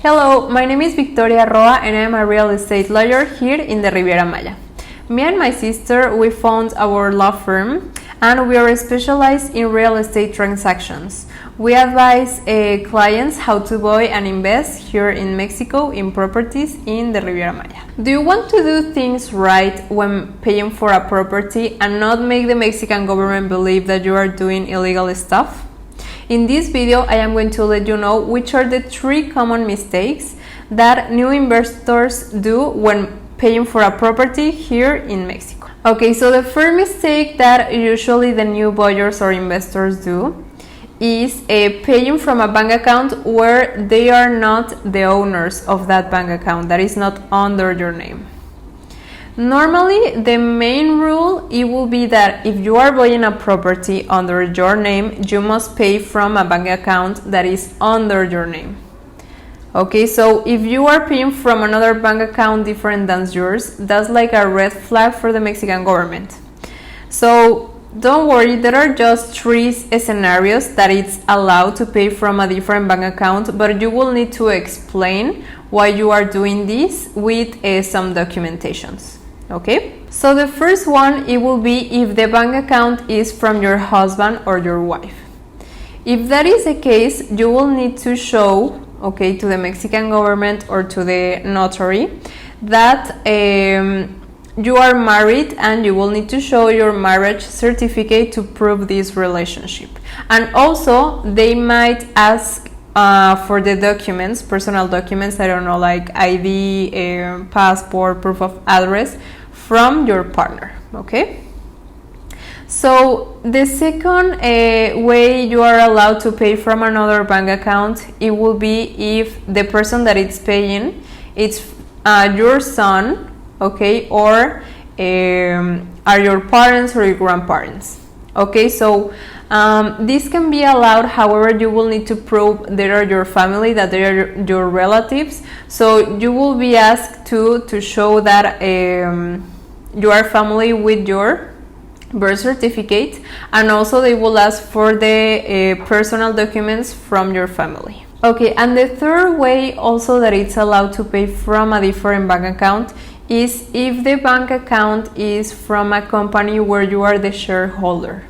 Hello, my name is Victoria Roa and I am a real estate lawyer here in the Riviera Maya. Me and my sister, we found our law firm and we are specialized in real estate transactions. We advise clients how to buy and invest here in Mexico in properties in the Riviera Maya. Do you want to do things right when paying for a property and not make the Mexican government believe that you are doing illegal stuff? In this video, I am going to let you know which are the 3 common mistakes that new investors do when paying for a property here in Mexico. Okay, so the first mistake that usually the new buyers or investors do is paying from a bank account where they are not the owners of that bank account, that is not under your name. Normally, the main rule it will be that if you are buying a property under your name, you must pay from a bank account that is under your name. Okay, so if you are paying from another bank account different than yours, that's like a red flag for the Mexican government. So don't worry, there are just 3 scenarios that it's allowed to pay from a different bank account, but you will need to explain why you are doing this with some documentations. Okay, so the first one, it will be if the bank account is from your husband or your wife. If that is the case, you will need to show, okay, to the Mexican government or to the notary that you are married, and you will need to show your marriage certificate to prove this relationship. And also, they might ask for the documents, personal documents, I don't know, like ID, passport, proof of address from your partner, okay? So the second way you are allowed to pay from another bank account, it will be if the person that it's paying, it's your son, okay, or are your parents or your grandparents. Okay, so this can be allowed, however, you will need to prove they are your family, that they are your relatives. So you will be asked to show that you are family with your birth certificate, and also they will ask for the personal documents from your family. Okay, and the third way also that it's allowed to pay from a different bank account is if the bank account is from a company where you are the shareholder,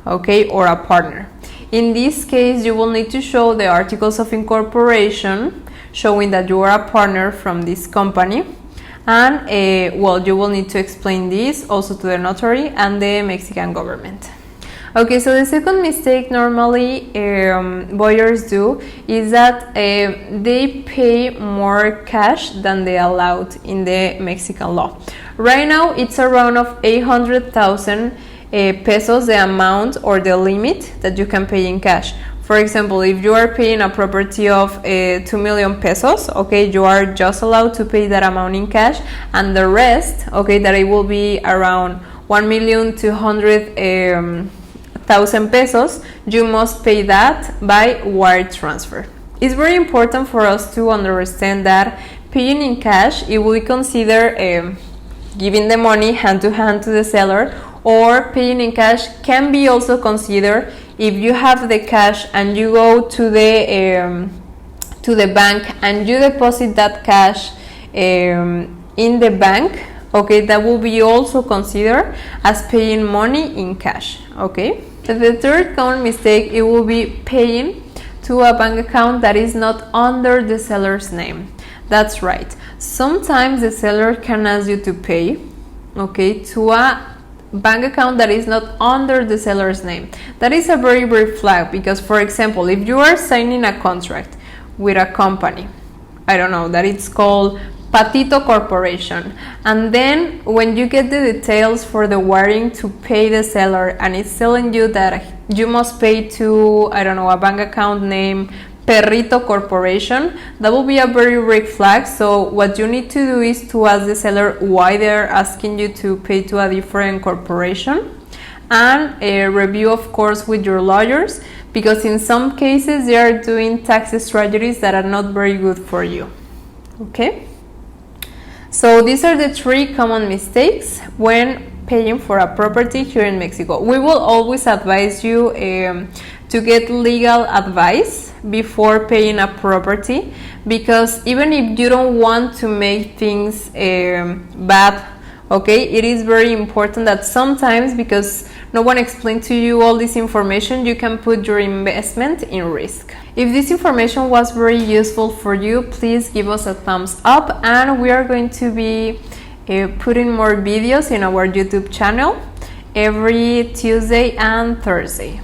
okay, or a partner. In this case, you will need to show the articles of incorporation showing that you are a partner from this company, and well, you will need to explain this also to the notary and the Mexican government. Okay, so the second mistake normally buyers do is that they pay more cash than they allowed in the Mexican law. Right now, it's around of 800,000 pesos, the amount or the limit that you can pay in cash. For example, if you are paying a property of 2 million pesos, okay, you are just allowed to pay that amount in cash, and the rest, okay, that it will be around 1,200,000 pesos, you must pay that by wire transfer. It's very important for us to understand that paying in cash, it will consider giving the money hand to hand to the seller, or paying in cash can be also considered if you have the cash and you go to the bank and you deposit that cash in the bank, okay, that will be also considered as paying money in cash, okay? The third common mistake, it will be paying to a bank account that is not under the seller's name. That's right. Sometimes the seller can ask you to pay, okay, to a bank account that is not under the seller's name. That is a very red flag, because, for example, if you are signing a contract with a company, I don't know, that it's called Patito Corporation, and then when you get the details for the wiring to pay the seller, and it's telling you that you must pay to, I don't know, a bank account name Perrito Corporation, that will be a very red flag. So what you need to do is to ask the seller why they're asking you to pay to a different corporation, and review, of course, with your lawyers, because in some cases they are doing tax strategies that are not very good for you. Okay, so these are the 3 common mistakes when paying for a property here in Mexico. We will always advise you to get legal advice, before paying a property, because even if you don't want to make things bad, okay, it is very important that sometimes, because no one explained to you all this information, you can put your investment in risk. If this information was very useful for you, please give us a thumbs up, and we are going to be putting more videos in our YouTube channel every Tuesday and Thursday.